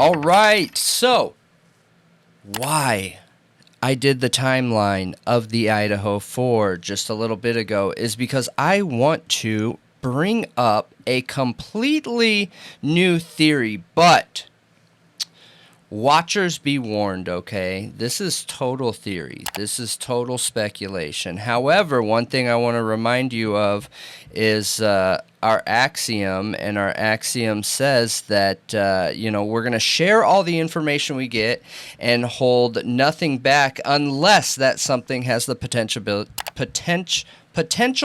All right, so why I did the timeline of the Idaho4 just a little bit ago is because I want to bring up a completely new theory, but watchers be warned, okay? This is total theory. This is total speculation. However, one thing I want to remind you of is our AXIOM, and our AXIOM says that, we're going to share all the information we get and hold nothing back unless that something has the potential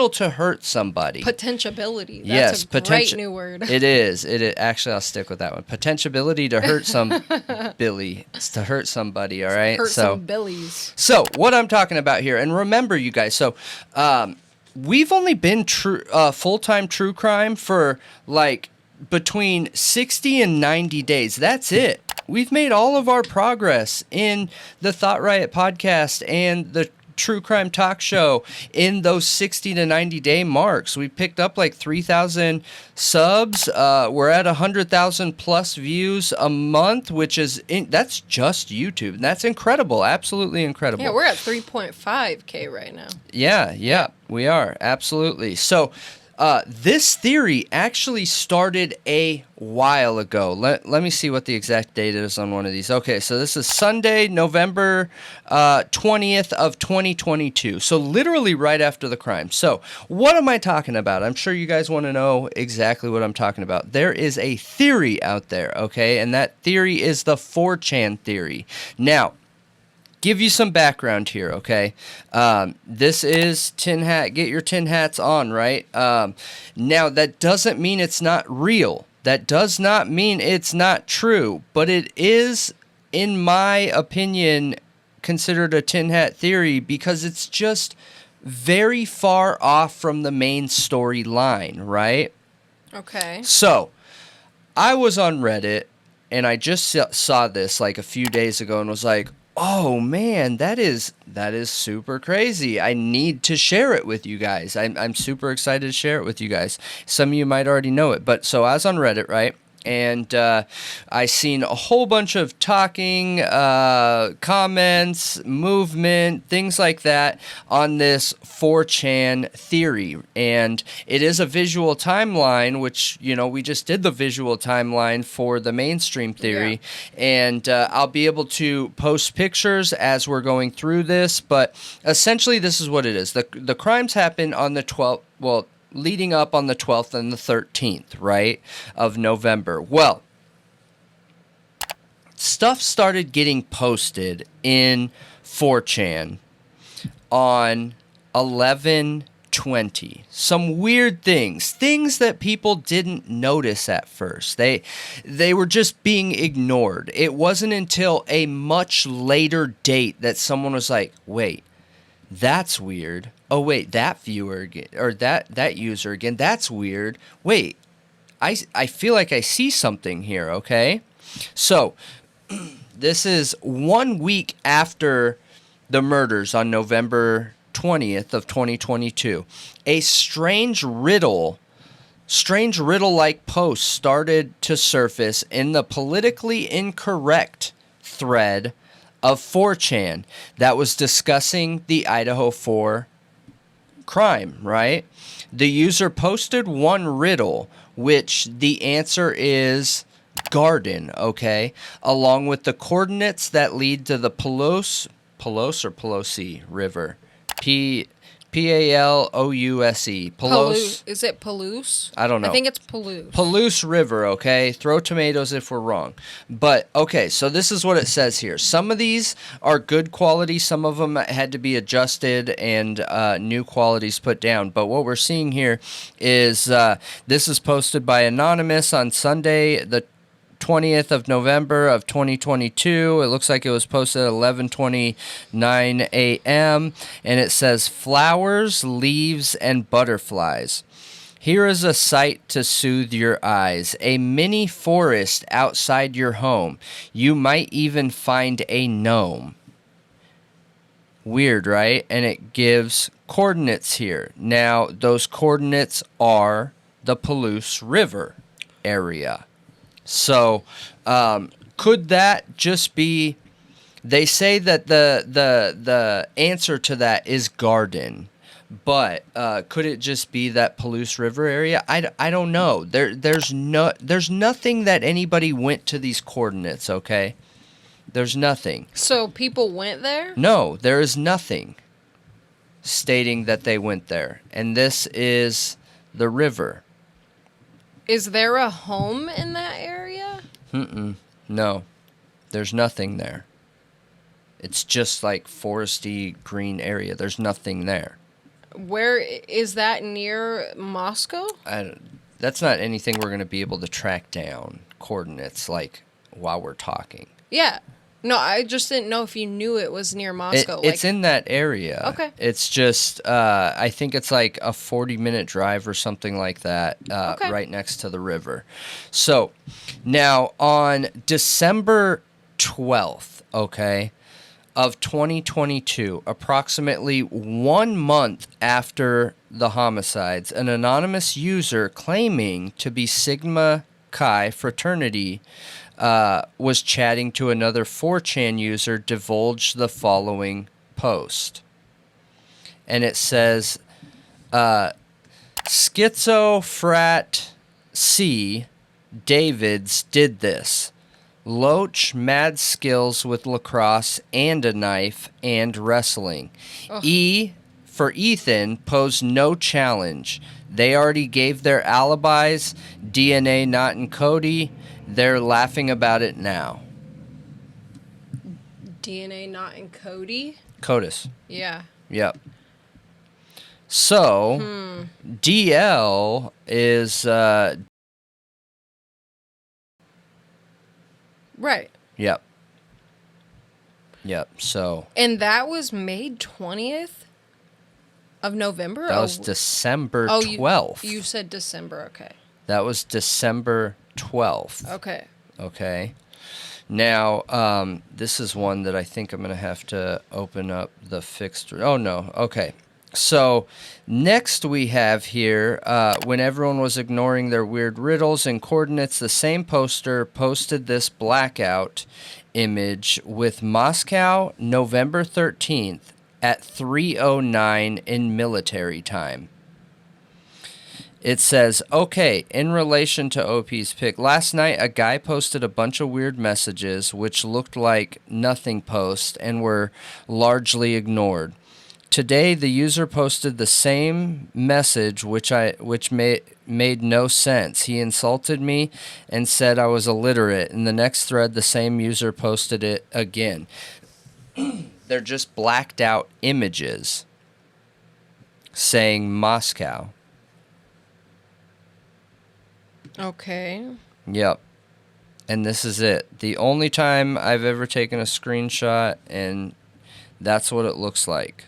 to hurt somebody. Potentiability. That's a great new word. It is. Actually, I'll stick with that one. Potentiability to hurt to hurt somebody, all right? Some billies. So, what I'm talking about here, and remember, you guys, we've only been full-time true crime for, between 60 and 90 days. That's it. We've made all of our progress in the Thought Riot podcast and the True Crime Talk Show in those 60 to 90 day marks. We picked up 3,000 subs. We're at 100,000 plus views a month, which is that's just YouTube. And that's incredible. Absolutely incredible. Yeah, we're at 3.5K right now. Yeah, we are. Absolutely. So this theory actually started a while ago. Let me see what the exact date is on one of these. Okay, so this is Sunday, November 20th of 2022. So literally right after the crime. So what am I talking about? I'm sure you guys want to know exactly what I'm talking about. There is a theory out there, okay? And that theory is the 4chan theory. Now, give you some background here, okay? This is tin hat. Get your tin hats on, right? Now, that doesn't mean it's not real. That does not mean it's not true. But it is, in my opinion, considered a tin hat theory because it's just very far off from the main storyline, right? Okay. So, I was on Reddit, and I just saw this a few days ago and was like, oh man, that is super crazy. I need to share it with you guys. I'm super excited to share it with you guys. Some of you might already know it, but so I was on Reddit, right? And I seen a whole bunch of talking, comments, movement, things like that on this 4chan theory. And it is a visual timeline, which, we just did the visual timeline for the mainstream theory. Yeah. And I'll be able to post pictures as we're going through this. But essentially, this is what it is. The crimes happen on the 12th, leading up on the 12th and the 13th, right, of November. Well, stuff started getting posted in 4chan on 11/20. Some weird things that people didn't notice at first. They were just being ignored. It wasn't until a much later date that someone was like, wait, that's weird. Oh, wait, that viewer again, or that user again, that's weird. Wait, I feel like I see something here, okay? So, this is 1 week after the murders on November 20th of 2022. A strange riddle-like post started to surface in the politically incorrect thread of 4chan that was discussing the Idaho4 crime, right? The user posted one riddle, which the answer is garden, okay? Along with the coordinates that lead to the Pelouse River. P-A-L-O-U-S-E. Pelouse. Is it Pelouse? I don't know. I think it's Pelouse. Pelouse River, okay? Throw tomatoes if we're wrong. But, okay, so this is what it says here. Some of these are good quality. Some of them had to be adjusted and new qualities put down. But what we're seeing here is this is posted by Anonymous on Sunday, the 20th of November of 2022. It looks like it was posted at 11:29 a.m. and it says flowers, leaves, and butterflies. Here is a sight to soothe your eyes. A mini forest outside your home. You might even find a gnome. Weird, right? And it gives coordinates here. Now, those coordinates are the Pelouse River area. So, could that just be? They say that the answer to that is Garden, but could it just be that Palouse River area? I don't know. There's nothing that anybody went to these coordinates. Okay, there's nothing. So people went there? No, there is nothing stating that they went there, and this is the river. Is there a home in that area? No, there's nothing there. It's just like foresty green area. There's nothing there. Where is that, near Moscow? That's not anything we're going to be able to track down coordinates like while we're talking. Yeah. No, I just didn't know if you knew it was near Moscow. It's in that area. Okay. It's just, I think it's like a 40-minute drive or something like that, Okay. right next to the river. So now on December 12th, okay, of 2022, approximately 1 month after the homicides, an anonymous user claiming to be Sigma Chi Fraternity was chatting to another 4chan user, divulged the following post. And it says, Schizo Frat C Davids did this. Loach mad skills with lacrosse and a knife and wrestling. Ugh. E for Ethan posed no challenge. They already gave their alibis. DNA not in Cody. They're laughing about it now. DNA not in Cody? CODIS. Yeah. Yep. So, DL is... Right. Yep. So... And that was May 20th of November? That was December 12th. You said December, okay. That was December 12th. Okay. Now, this is one that I think I'm going to have to open up the fixed... Oh, no. Okay. So, next we have here, when everyone was ignoring their weird riddles and coordinates, the same poster posted this blackout image with Moscow, November 13th at 3:09 in military time. It says, okay, in relation to OP's pick, last night a guy posted a bunch of weird messages which looked like nothing posts and were largely ignored. Today, the user posted the same message, which made no sense. He insulted me and said I was illiterate. In the next thread, the same user posted it again. They're just blacked out images saying Moscow. Okay. Yep. And this is it. The only time I've ever taken a screenshot, and that's what it looks like.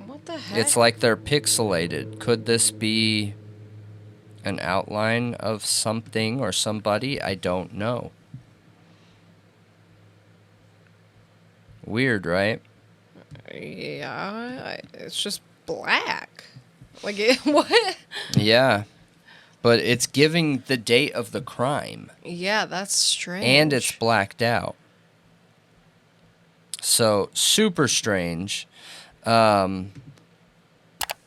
What the heck? It's like they're pixelated. Could this be an outline of something or somebody? I don't know. Weird, right? Yeah, it's just black. Like, what? Yeah. But it's giving the date of the crime. Yeah, that's strange. And it's blacked out. So, super strange.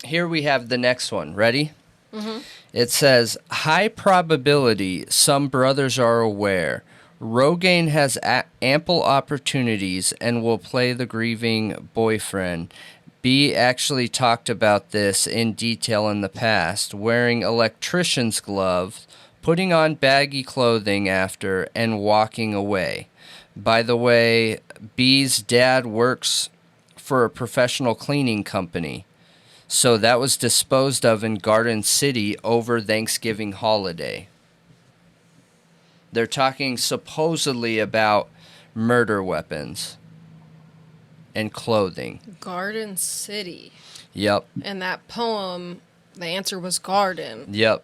Here we have the next one. Ready? Mm-hmm. It says, high probability some brothers are aware. Rogaine has ample opportunities and will play the grieving boyfriend. B actually talked about this in detail in the past, wearing electrician's gloves, putting on baggy clothing after, and walking away. By the way, B's dad works for a professional cleaning company. So that was disposed of in Garden City over Thanksgiving holiday. They're talking supposedly about murder weapons and clothing. Garden City. Yep. And that poem, the answer was garden. Yep.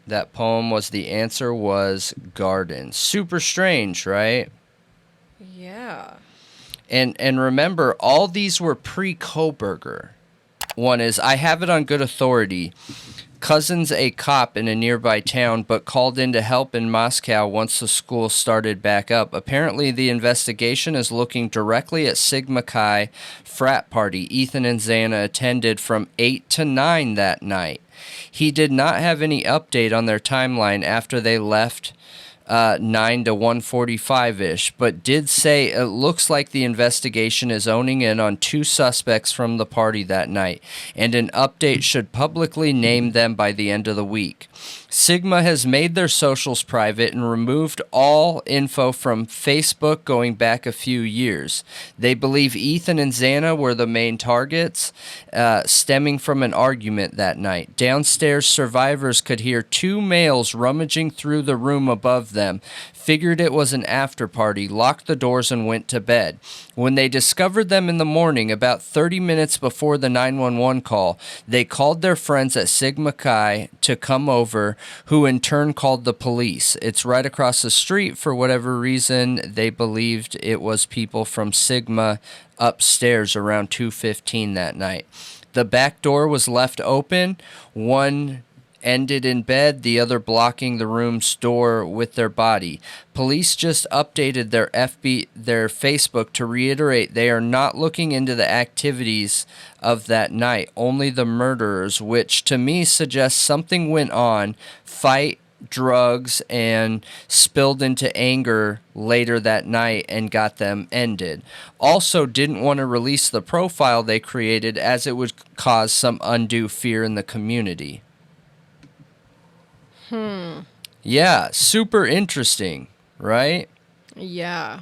That poem was the answer was garden. Super strange, right? Yeah. And remember, all these were pre-Kohberger. One is, I have it on good authority, cousin's a cop in a nearby town, but called in to help in Moscow once the school started back up. Apparently, the investigation is looking directly at Sigma Chi frat party Ethan and Xana attended from 8 to 9 that night. He did not have any update on their timeline after they left 9 to 1:45-ish, but did say it looks like the investigation is owning in on 2 suspects from the party that night, and an update should publicly name them by the end of the week. Sigma has made their socials private and removed all info from Facebook going back a few years. They believe Ethan and Xana were the main targets, stemming from an argument that night. Downstairs, survivors could hear 2 males rummaging through the room above them, figured it was an after party, locked the doors, and went to bed. When they discovered them in the morning, about 30 minutes before the 911 call, they called their friends at Sigma Chi to come over, who in turn called the police. It's right across the street. For whatever reason, they believed it was people from Sigma upstairs around 2:15 that night. The back door was left open. One ended in bed, the other blocking the room's door with their body. Police just updated their Facebook to reiterate they are not looking into the activities of that night, only the murderers, which to me suggests something went on, fight, drugs, and spilled into anger later that night and got them ended. Also didn't want to release the profile they created as it would cause some undue fear in the community. Yeah, super interesting, right? Yeah.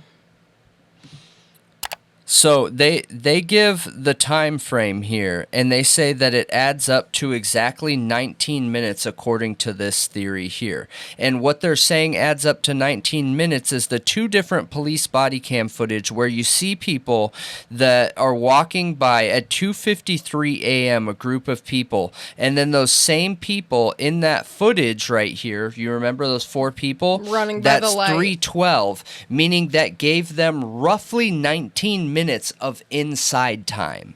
So they give the time frame here, and they say that it adds up to exactly 19 minutes according to this theory here. And what they're saying adds up to 19 minutes is the 2 different police body cam footage where you see people that are walking by at 2:53 a.m., a group of people, and then those same people in that footage right here, you remember those 4 people? Running by the light. That's 3:12, meaning that gave them roughly 19 minutes of inside time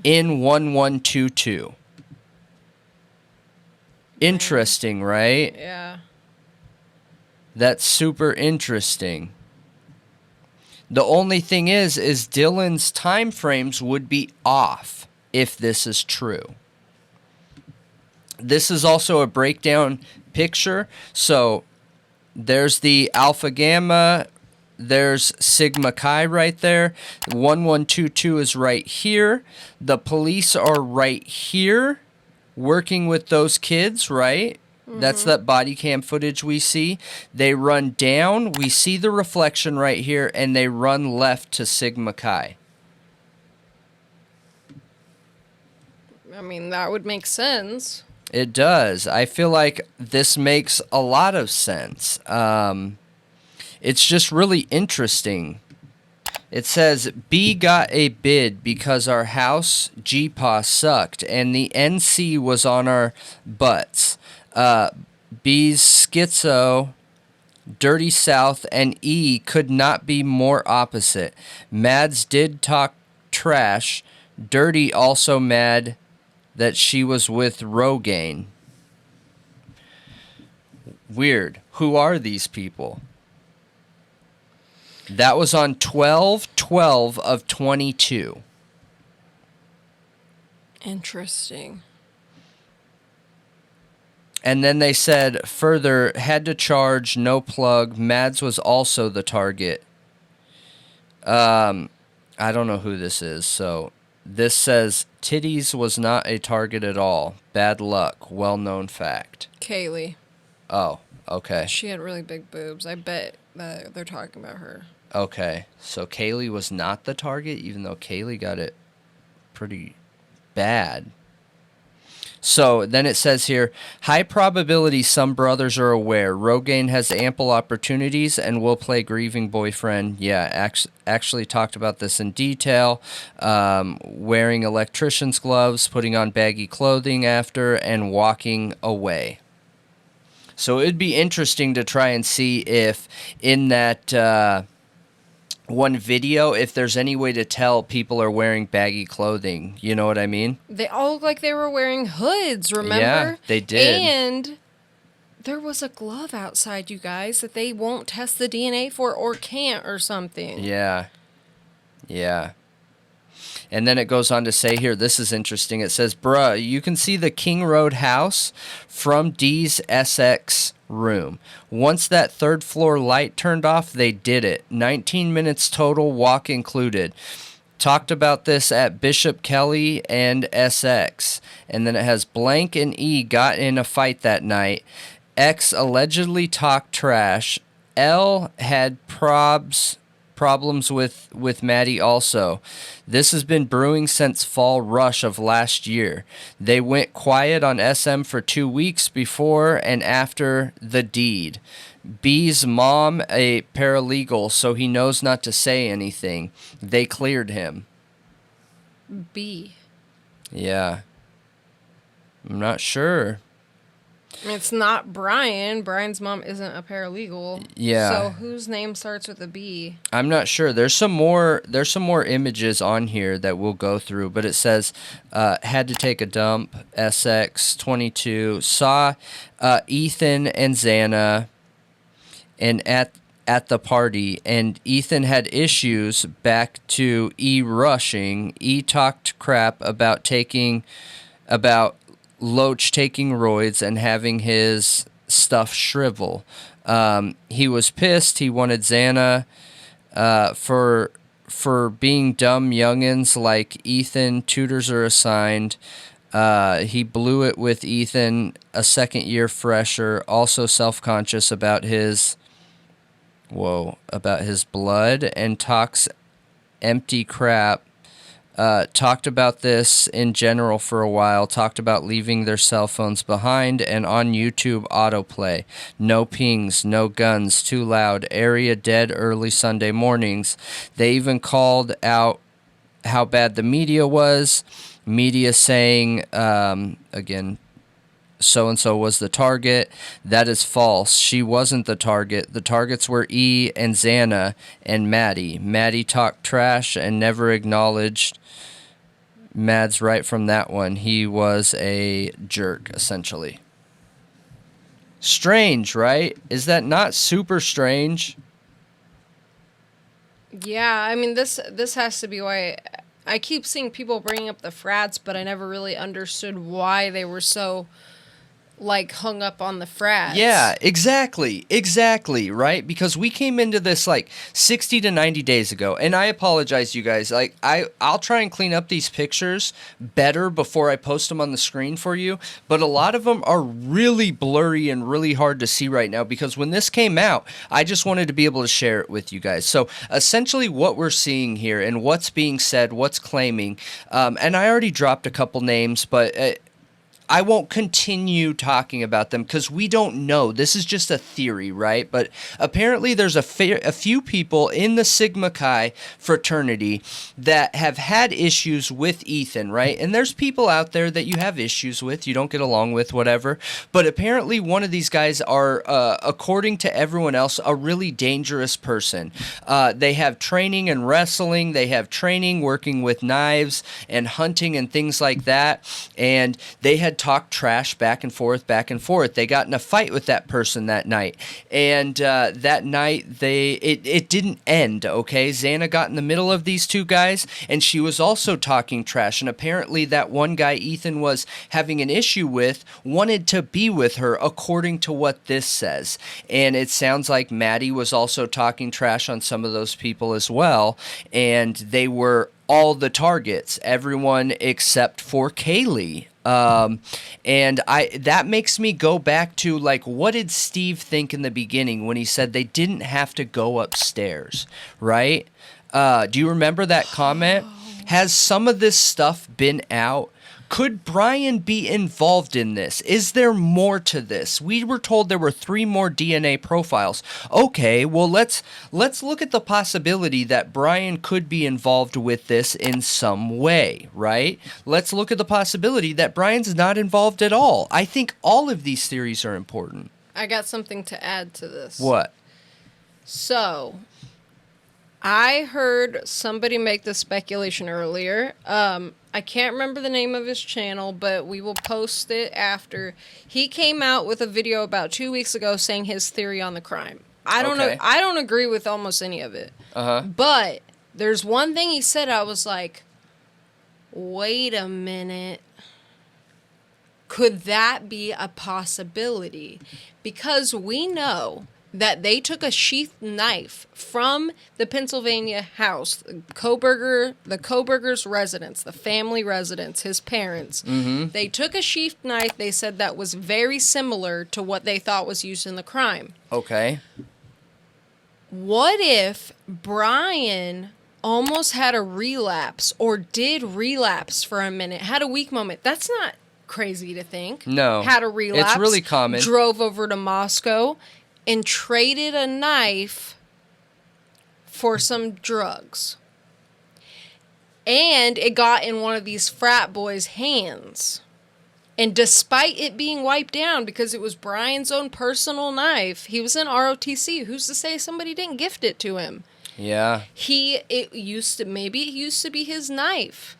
in 1122. Interesting, right? Yeah. That's super interesting. The only thing is Dylan's time frames would be off if this is true. This is also a breakdown picture. So there's the Alpha Gamma. There's Sigma Chi right there. 1122 is right here. The police are right here working with those kids, right? Mm-hmm. That's that body cam footage we see. They run down. We see the reflection right here, and they run left to Sigma Chi. I mean, that would make sense. It does. I feel like this makes a lot of sense. It's just really interesting. It says, B got a bid because our house GPA sucked and the NC was on our butts. B's schizo, Dirty South, and E could not be more opposite. Mads did talk trash. Dirty also mad that she was with Rogaine. Weird. Who are these people? That was on 12/12 of 22. Interesting. And then they said further, had to charge, no plug. Mads was also the target. I don't know who this is. So this says titties was not a target at all. Bad luck. Well-known fact. Kaylee. Oh, okay. She had really big boobs. I bet that they're talking about her. Okay, so Kaylee was not the target, even though Kaylee got it pretty bad. So then it says here, high probability some brothers are aware. Rogaine has ample opportunities and will play grieving boyfriend. Yeah, actually talked about this in detail. Wearing electrician's gloves, putting on baggy clothing after, and walking away. So it'd be interesting to try and see if in that one video if there's any way to tell people are wearing baggy clothing. You know what I mean? They all looked like they were wearing hoods, remember? Yeah, they did. And there was a glove outside, you guys, that they won't test the DNA for or can't or something. Yeah. Yeah. And then it goes on to say here, this is interesting. It says, bruh, you can see the King Road house from D's SX room. Once that third floor light turned off, they did it. 19 minutes total, walk included. Talked about this at Bishop Kelly and SX. And then it has blank and E got in a fight that night. X allegedly talked trash. L had problems with Maddie also. This has been brewing since fall rush of last year. They went quiet on SM for 2 weeks before and after the deed. B's mom a paralegal, so he knows not to say anything. They cleared him. B. Yeah. I'm not sure. It's not Bryan. Bryan's mom isn't a paralegal. Yeah. So whose name starts with a B? I'm not sure. There's some more images on here that we'll go through, but it says had to take a dump, SX22, saw Ethan and Xana and at the party, and Ethan had issues back to E rushing. E talked crap about Loach taking roids and having his stuff shrivel. He was pissed. He wanted Xana for being dumb youngins like Ethan. Tutors are assigned. He blew it with Ethan, a second year fresher, also self-conscious about his blood, and talks empty crap. Talked about this in general for a while, talked about leaving their cell phones behind and on YouTube autoplay. No pings, no guns, too loud, area dead early Sunday mornings. They even called out how bad the media was. Media saying, again, so-and-so was the target. That is false. She wasn't the target. The targets were E and Xana and Maddie. Maddie talked trash and never acknowledged Mads right from that one. He was a jerk, essentially. Strange, right? Is that not super strange? Yeah, I mean, this has to be why I keep seeing people bringing up the frats, but I never really understood why they were so like hung up on the frats. Yeah, exactly, right? Because we came into this like 60 to 90 days ago, and I apologize, you guys. Like I'll try and clean up these pictures better before I post them on the screen for you, but a lot of them are really blurry and really hard to see right now because when this came out, I just wanted to be able to share it with you guys. So essentially what we're seeing here and what's being said, what's claiming, and I already dropped a couple names, but I won't continue talking about them because we don't know. This is just a theory, right? But apparently there's a few people in the Sigma Chi fraternity that have had issues with Ethan, right? And there's people out there that you have issues with, you don't get along with, whatever. But apparently one of these guys are, according to everyone else, a really dangerous person. They have training in wrestling. They have training working with knives and hunting and things like that. And they had talked trash back and forth. They got in a fight with that person that night. And that night, it didn't end, okay? Xana got in the middle of these two guys, and she was also talking trash. And apparently that one guy Ethan was having an issue with wanted to be with her, according to what this says. And it sounds like Maddie was also talking trash on some of those people as well. And they were all the targets, everyone except for Kaylee. And that makes me go back to, like, what did Steve think in the beginning when he said they didn't have to go upstairs, right? Do you remember that comment? Has some of this stuff been out? Could Bryan be involved in this? Is there more to this? We were told there were 3 more DNA profiles. Okay, well, let's look at the possibility that Bryan could be involved with this in some way, right? Let's look at the possibility that Bryan's not involved at all. I think all of these theories are important. I got something to add to this. What? So, I heard somebody make the speculation earlier. I can't remember the name of his channel, but we will post it after. He came out with a video about 2 weeks ago saying his theory on the crime. I don't know. I don't agree with almost any of it. But there's one thing he said. I was like, wait a minute. Could that be a possibility? Because we know that they took a sheath knife from the Pennsylvania house, the Kohberger's residence, the family residence, his parents. They took a sheath knife. They said that was very similar to what they thought was used in the crime. Okay. What if Bryan almost had a relapse or did relapse for a minute, had a weak moment? That's not crazy to think. No. Had a relapse. It's really common. Drove over to Moscow and traded a knife for some drugs. And it got in one of these frat boys' hands. And despite it being wiped down because it was Bryan's own personal knife, he was in ROTC. Who's to say somebody didn't gift it to him? Yeah. It used to be his knife.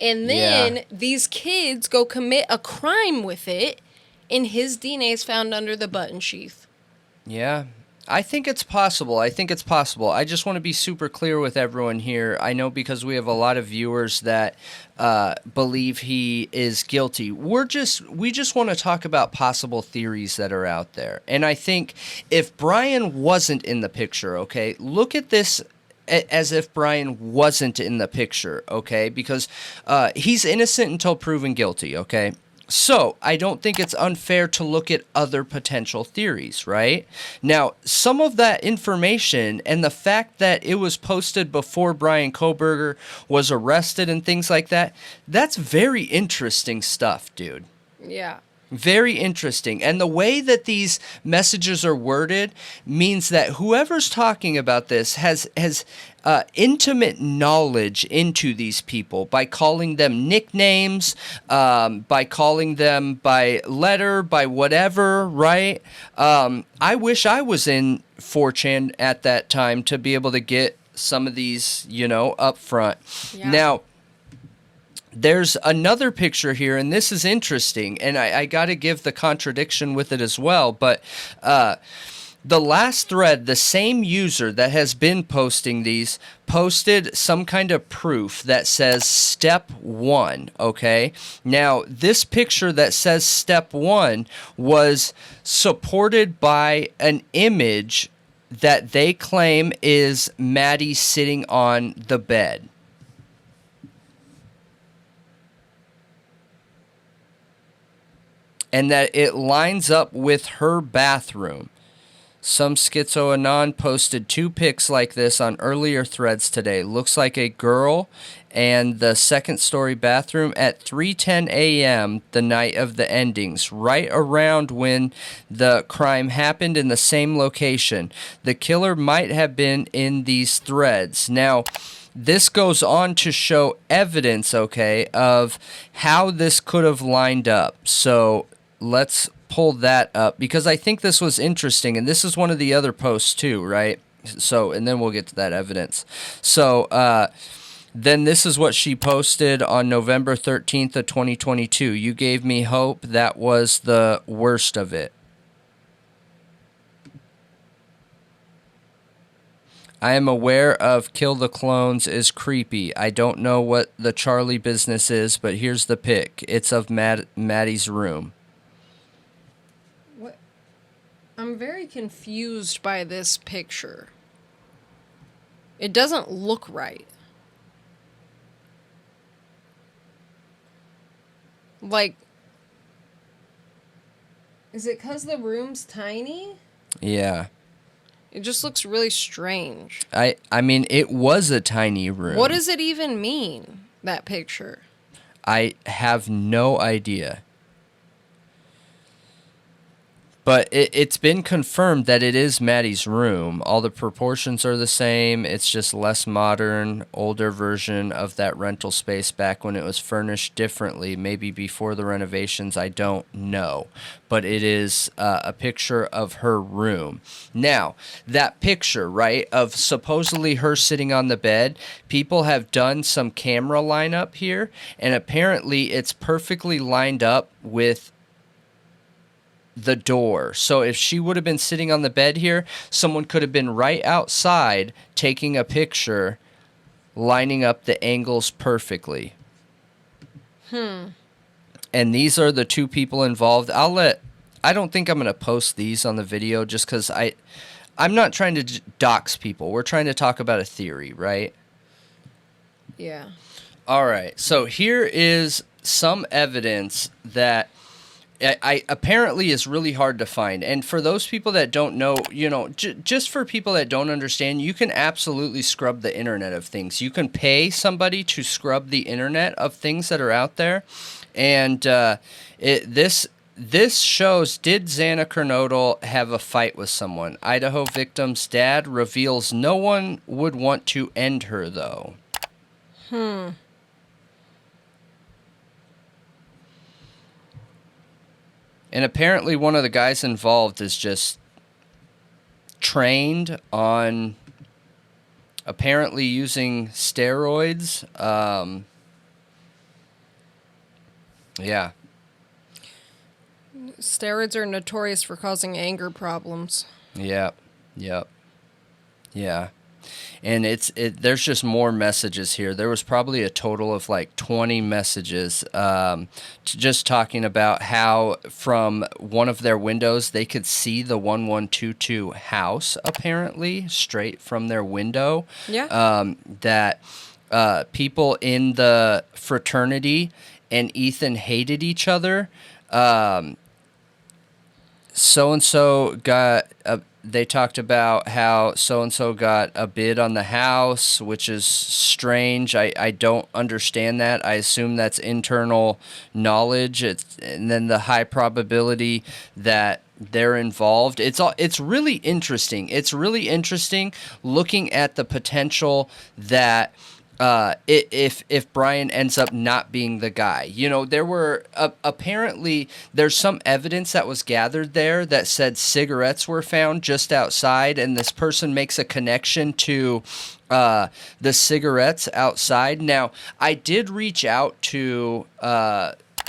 And then these kids go commit a crime with it, and his DNA is found under the button sheath. Yeah, I think it's possible. I just want to be super clear with everyone here. I know because we have a lot of viewers that believe he is guilty. We just want to talk about possible theories that are out there. And I think if Bryan wasn't in the picture, okay, look at this as if Bryan wasn't in the picture, okay? Because he's innocent until proven guilty, okay? So, I don't think it's unfair to look at other potential theories, right? Now, some of that information and the fact that it was posted before Bryan Kohberger was arrested and things like that, that's very interesting stuff, dude. Yeah. Very interesting. And the way that these messages are worded means that whoever's talking about this has intimate knowledge into these people by calling them nicknames, by calling them by letter, by whatever, right? I wish I was in 4chan at that time to be able to get some of these, up front. Yeah. Now, there's another picture here, and this is interesting, and I got to give the contradiction with it as well, but the last thread, the same user that has been posting these, posted some kind of proof that says step 1, okay? Now, this picture that says step 1 was supported by an image that they claim is Maddie sitting on the bed. And that it lines up with her bathroom. Some Schizo Anon posted 2 pics like this on earlier threads today. Looks like a girl and the second-story bathroom at 3:10 a.m. the night of the endings, right around when the crime happened in the same location. The killer might have been in these threads. Now, this goes on to show evidence, okay, of how this could have lined up. So let's pull that up because I think this was interesting, and this is one of the other posts too, right? So, and then we'll get to that evidence. So, then this is what she posted on November 13th of 2022. You gave me hope. That was the worst of it. I am aware of Kill the Clones is creepy. I don't know what the Charlie business is, but here's the pic. It's of Maddie's room. What? I'm very confused by this picture. It doesn't look right. Like, is it 'cause the room's tiny? Yeah. It just looks really strange. I mean, it was a tiny room. What does it even mean, that picture? I have no idea. But it's been confirmed that it is Maddie's room. All the proportions are the same. It's just less modern, older version of that rental space back when it was furnished differently. Maybe before the renovations, I don't know. But it is a picture of her room. Now, that picture, right, of supposedly her sitting on the bed, people have done some camera lineup here, and apparently it's perfectly lined up with the door. So if she would have been sitting on the bed here, someone could have been right outside taking a picture, lining up the angles perfectly. And these are the two people involved. I don't think I'm going to post these on the video just because I'm not trying to dox people. We're trying to talk about a theory, right? Yeah. All right. So here is some evidence that I apparently is really hard to find. And for those people that don't know, just for people that don't understand, you can absolutely scrub the internet of things. You can pay somebody to scrub the internet of things that are out there. And this shows, did Xana Kernodle have a fight with someone? Idaho victim's dad reveals no one would want to end her, though. And apparently one of the guys involved is just trained on apparently using steroids. Yeah. Steroids are notorious for causing anger problems. Yep. Yeah. And there's just more messages here. There was probably a total of like 20 messages just talking about how from one of their windows they could see the 1122 house apparently straight from their window. Yeah. That people in the fraternity and Ethan hated each other. So-and-so got they talked about how so-and-so got a bid on the house, which is strange. I don't understand that. I assume that's internal knowledge. And then the high probability that they're involved. It's really interesting. It's really interesting looking at the potential that if Bryan ends up not being the guy. There were apparently there's some evidence that was gathered there that said cigarettes were found just outside, and this person makes a connection to the cigarettes outside. Now, I did reach out to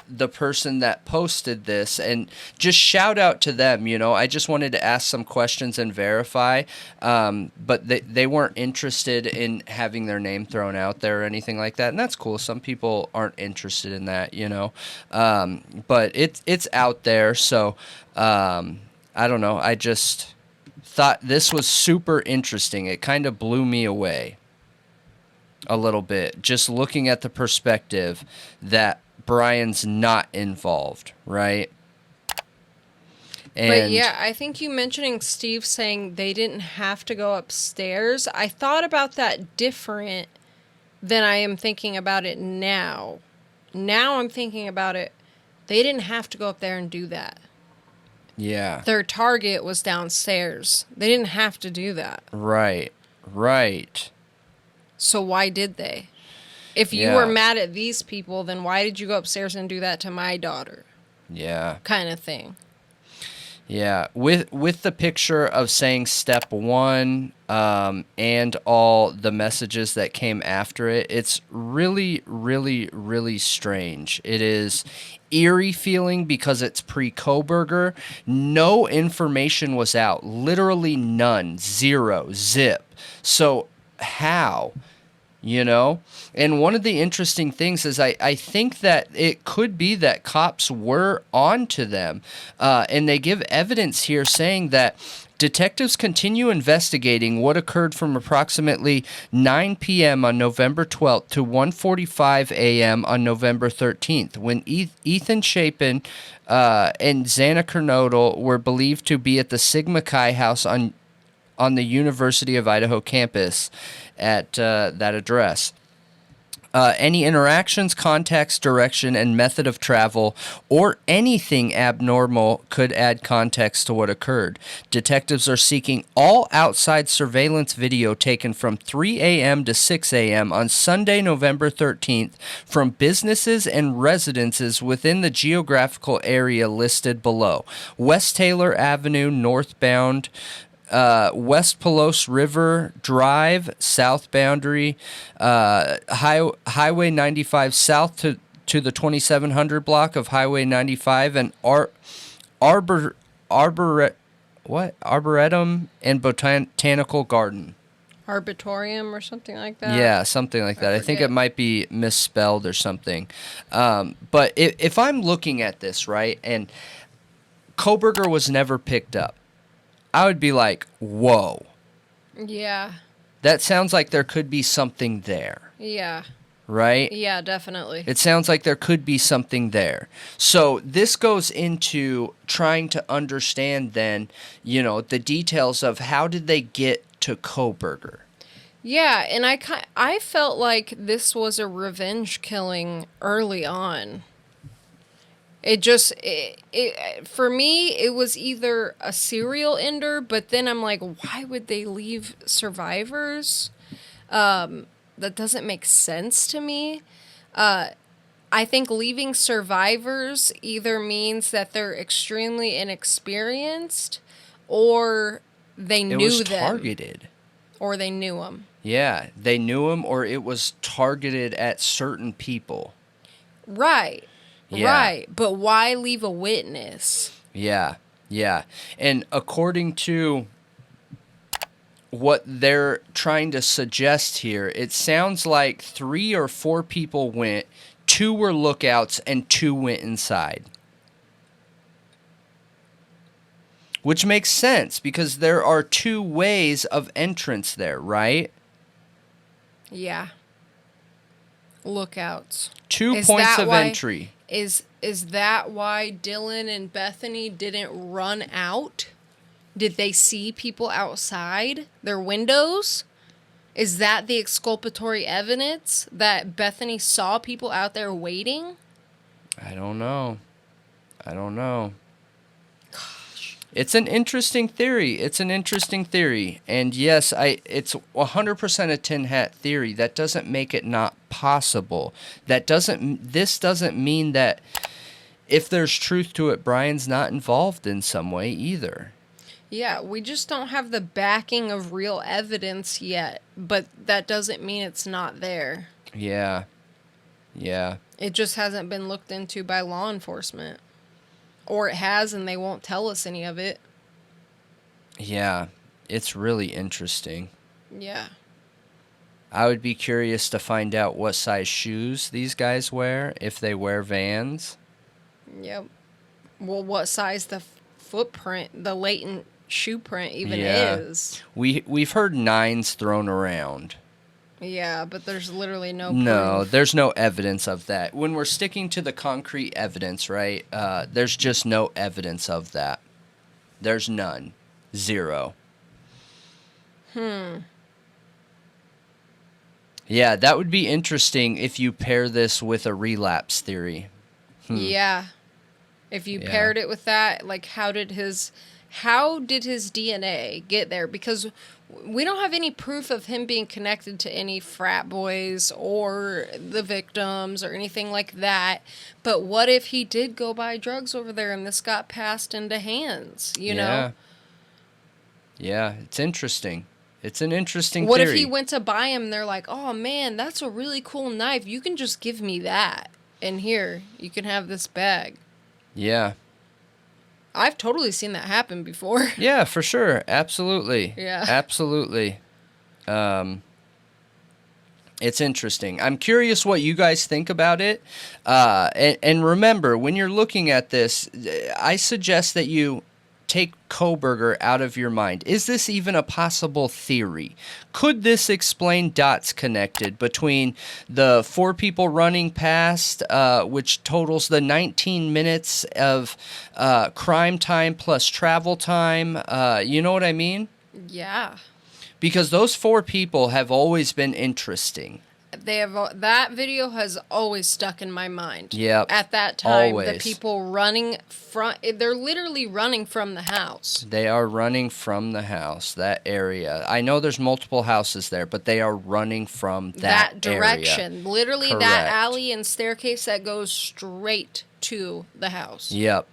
the person that posted this, and just shout out to them. I just wanted to ask some questions and verify, but they weren't interested in having their name thrown out there or anything like that, and that's cool. Some people aren't interested in that, but it's out there, so I don't know. I just thought this was super interesting. It kind of blew me away a little bit, just looking at the perspective that Bryan's not involved, right? But yeah, I think you mentioning Steve saying they didn't have to go upstairs, I thought about that different than I am thinking about it now. Now I'm thinking about it, they didn't have to go up there and do that. Yeah. Their target was downstairs. They didn't have to do that. Right. So why did they? If you were mad at these people, then why did you go upstairs and do that to my daughter? Yeah. Kind of thing. Yeah. With the picture of saying step one and all the messages that came after it, it's really, really, really strange. It is eerie feeling because it's pre-Kohberger. No information was out. Literally none. Zero. Zip. So how? And one of the interesting things is I think that it could be that cops were on to them, and they give evidence here saying that detectives continue investigating what occurred from approximately 9 p.m. on November 12th to 1:45 a.m. on November 13th, when Ethan Chapin and Xana Kernodle were believed to be at the Sigma Chi house on the University of Idaho campus at that address. Any interactions, contacts, direction, and method of travel, or anything abnormal could add context to what occurred. Detectives are seeking all outside surveillance video taken from 3 a.m. to 6 a.m. on Sunday, November 13th, from businesses and residences within the geographical area listed below. West Taylor Avenue, northbound, West Pelos River Drive, south boundary, Highway 95 south to the 2700 block of Highway 95, and Arboretum and Botanical Garden. Arbitorium or something like that? Yeah, something like that. I think it might be misspelled or something. But if I'm looking at this, right, and Kohberger was never picked up, I would be like, whoa. Yeah. That sounds like there could be something there. Yeah. Right? Yeah, definitely. It sounds like there could be something there. So this goes into trying to understand then, the details of how did they get to Kohberger. Yeah, and I felt like this was a revenge killing early on. For me, it was either a serial ender, but then I'm like, why would they leave survivors? That doesn't make sense to me. I think leaving survivors either means that they're extremely inexperienced, or they knew them. It was targeted. Or they knew them. Yeah, they knew them, or it was targeted at certain people. Right. Yeah. Right, but why leave a witness? Yeah. And according to what they're trying to suggest here, it sounds like 3 or 4 people went, 2 were lookouts, and 2 went inside. Which makes sense, because there are 2 ways of entrance there, right? Yeah. Lookouts. 2 points of entry. Is that why Dylan and Bethany didn't run out? Did they see people outside their windows? Is that the exculpatory evidence that Bethany saw people out there waiting? I don't know. Gosh. It's an interesting theory. And yes, it's 100% a tin hat theory. That doesn't make it not possible. This doesn't mean that if there's truth to it, Bryan's not involved in some way either. Yeah, we just don't have the backing of real evidence yet, but that doesn't mean it's not there. Yeah. It just hasn't been looked into by law enforcement. Or it has, and they won't tell us any of it. Yeah, it's really interesting. Yeah. I would be curious to find out what size shoes these guys wear, if they wear Vans. Yep. Well, what size the footprint, the latent shoe print even is. We've heard 9s thrown around. Yeah, but there's literally no proof. No, there's no evidence of that. When we're sticking to the concrete evidence, right, there's just no evidence of that. There's none. 0. Yeah, that would be interesting if you pair this with a relapse theory. Yeah. If you paired it with that, like how did his DNA get there? Because we don't have any proof of him being connected to any frat boys or the victims or anything like that. But what if he did go buy drugs over there and this got passed into hands, you know? Yeah, it's interesting. It's an interesting What theory. if he went to buy him and they're like, oh man, that's a really cool knife. You can just give me that. And here, you can have this bag. Yeah. I've totally seen that happen before. Yeah, for sure. Absolutely. Yeah. Absolutely. It's interesting. I'm curious what you guys think about it. And remember, when you're looking at this, I suggest that you take Kohberger out of your mind. Is this even a possible theory? Could this explain dots connected between the 4 people running past, which totals the 19 minutes of crime time plus travel time? You know what I mean? Yeah. Because those 4 people have always been interesting. They have that video has always stuck in my mind. Yep. At that time, Always. the people running they're literally running from the house. They are running from the house, that area. I know there's multiple houses there, but they are running from that direction. area. Literally Correct. that alley and staircase that goes straight to the house. Yep.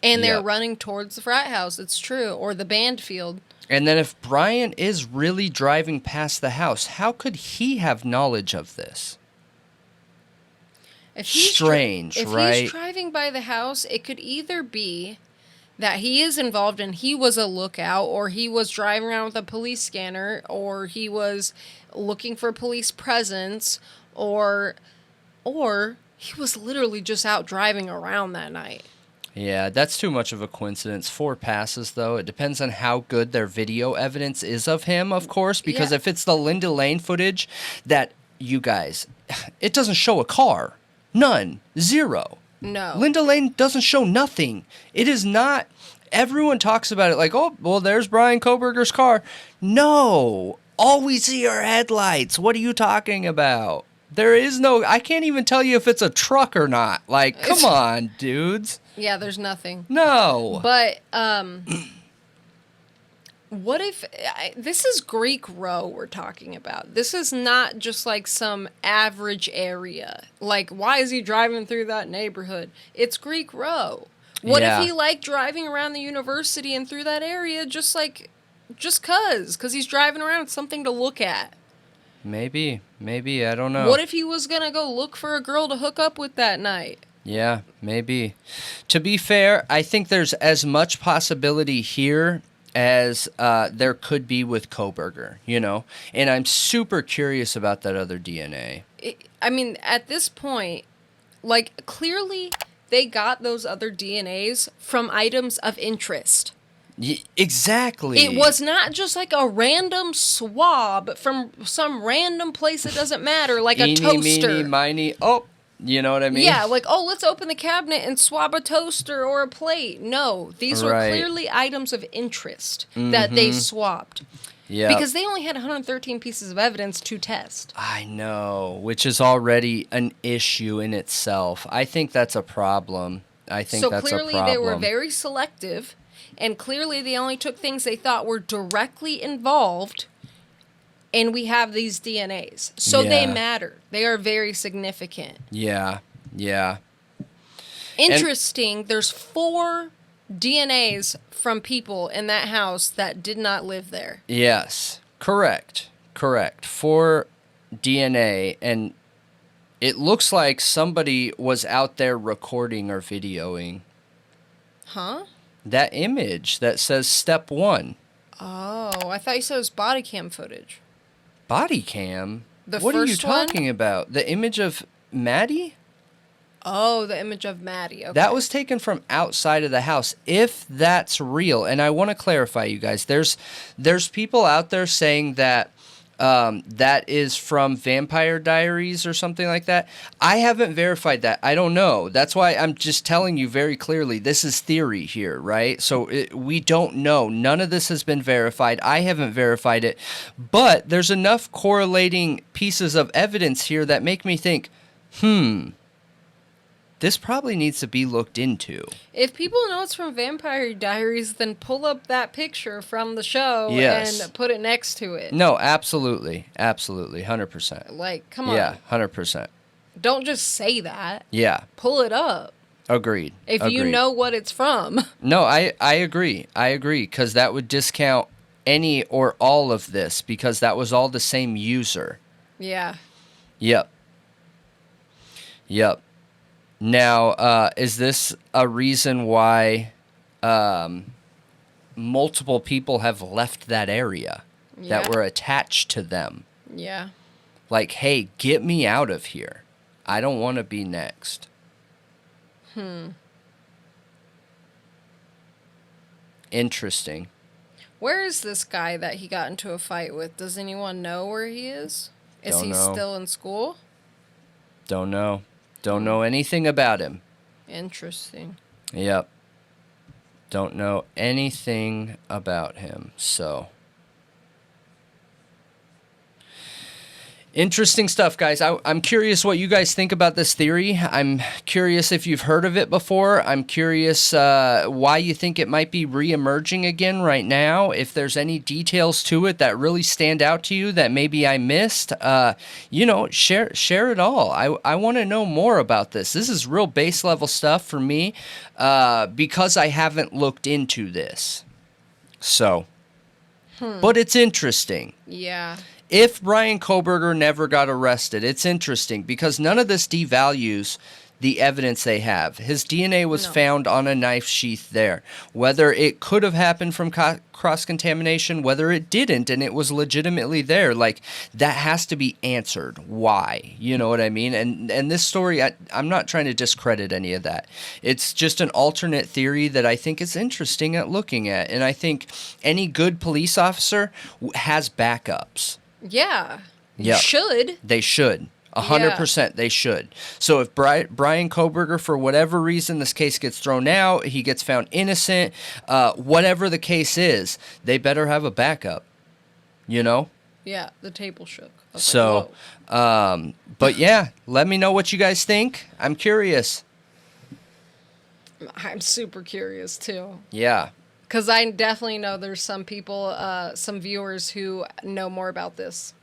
And they're Yep. running towards the frat house, it's true, or the band field. And then if Bryan is really driving past the house, how could he have knowledge of this? If Strange, if right? he's driving by the house, it could either be that he is involved and he was a lookout, or he was driving around with a police scanner, or he was looking for police presence, or he was literally just out driving around that night. Yeah, that's too much of a coincidence. 4 passes, though. It depends on how good their video evidence is of him, of course, because Yeah. if it's the Linda Lane footage that, you guys, it doesn't show a car. None. 0. No. Linda Lane doesn't show nothing. It is not... Everyone talks about it like, oh, well, there's Bryan Kohberger's car. No. All we see are headlights. What are you talking about? There is no... I can't even tell you if it's a truck or not. Like, come on, dudes. Yeah, there's nothing. No. But, what if... this is Greek Row we're talking about. This is not just like some average area. Like, why is he driving through that neighborhood? It's Greek Row. What Yeah. if he liked driving around the university and through that area just cause he's driving around with something to look at? Maybe, I don't know. What if he was gonna go look for a girl to hook up with that night? Yeah, maybe. To be fair, I think there's as much possibility here as there could be with Kohberger, you know? And I'm super curious about that other DNA. I mean, at this point, like, clearly they got those other DNAs from items of interest. Exactly. It was not just like a random swab from some random place that doesn't matter, like a Eeny, toaster. meeny, miny. Oh, you know what I mean? Yeah, like, oh, let's open the cabinet and swab a toaster or a plate. No, these were Right. clearly items of interest that they swapped. Yeah. Because they only had 113 pieces of evidence to test. I know, which is already an issue in itself. I think that's a problem. That's a problem. So clearly they were very selective, and clearly they only took things they thought were directly involved, and we have these DNAs. So they Yeah. matter. They are very significant. Yeah. Interesting, there's 4 DNAs from people in that house that did not live there. Yes. Correct. 4 DNA, and it looks like somebody was out there recording or videoing. Huh? That image that says step 1. Oh, I thought you said it was body cam footage. Body cam? The What are you first one? talking about? The image of Maddie? Oh, the image of Maddie. Okay. That was taken from outside of the house. If that's real, and I want to clarify, you guys, there's people out there saying that that is from Vampire Diaries or something like that. I haven't verified that. I don't know. That's why I'm just telling you very clearly, this is theory here, right? So we don't know. None of this has been verified. I haven't verified it. But there's enough correlating pieces of evidence here that make me think, this probably needs to be looked into. If people know it's from Vampire Diaries, then pull up that picture from the show Yes. and put it next to it. No, absolutely. 100%. Like, come on. Yeah, 100%. Don't just say that. Yeah, Pull it up. agreed. If you know what it's from. No, I agree. Because that would discount any or all of this, because that was all the same user. Yeah. Yep. Now, is this a reason why multiple people have left that area that Yeah. were attached to them? Yeah. Like, hey, get me out of here. I don't want to be next. Interesting. Where is this guy that he got into a fight with? Does anyone know where he is? Is Don't he know. still in school? Don't know. Don't know anything about him. Interesting. Yep. Don't know anything about him. So, Interesting stuff, guys. I'm curious what you guys think about this theory. I'm curious if you've heard of it before. I'm curious why you think it might be re-emerging again right now. If there's any details to it that really stand out to you that maybe I missed, share it all. I want to know more about this. This is real base level stuff for me because I haven't looked into this. So, but it's interesting. Yeah. If Bryan Kohberger never got arrested, it's interesting because none of this devalues the evidence they have. His DNA was found on a knife sheath there. Whether it could have happened from cross-contamination, whether it didn't and it was legitimately there, like, that has to be answered. Why? You know what I mean? And this story, I'm not trying to discredit any of that. It's just an alternate theory that I think is interesting at looking at. And I think any good police officer has backups. Yeah. Yep. Should. They should. 100% they should. So if Bryan Kohberger, for whatever reason, this case gets thrown out, he gets found innocent, whatever the case is, they better have a backup, you know? Yeah, the table shook. So, but yeah, let me know what you guys think. I'm curious. I'm super curious, too. Yeah. Because I definitely know there's some people, some viewers who know more about this.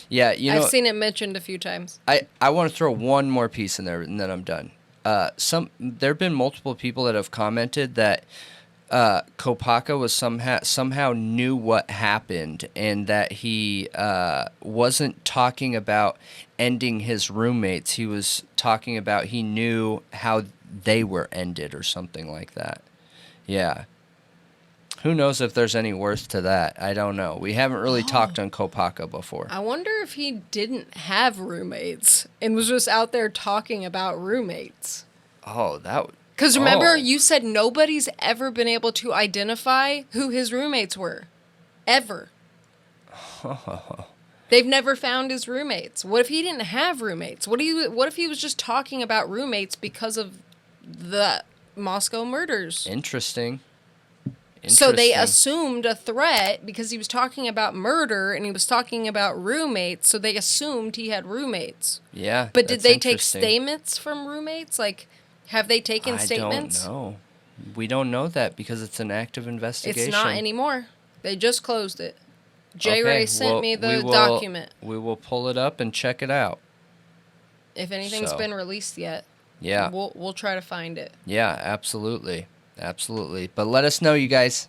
Yeah, you know, I've seen it mentioned a few times. I want to throw one more piece in there, and then I'm done. There have been multiple people that have commented that Kopaka was somehow knew what happened, and that he wasn't talking about ending his roommates. He was talking about he knew how they were ended or something like that. Yeah. Who knows if there's any worth to that? I don't know. We haven't really talked on Kopaka before. I wonder if he didn't have roommates and was just out there talking about roommates. Oh, that would... Because remember, you said nobody's ever been able to identify who his roommates were. Ever. They've never found his roommates. What if he didn't have roommates? What if he was just talking about roommates because of the Moscow murders? Interesting. So they assumed a threat because he was talking about murder and he was talking about roommates, so they assumed he had roommates. Yeah. But did they take statements from roommates? Like, have they taken statements? I don't know. We don't know that because it's an active investigation. It's not anymore. They just closed it. Ray sent me the document. We will pull it up and check it out. If anything's been released yet, yeah, we'll try to find it. Yeah, absolutely. Absolutely. But let us know, you guys.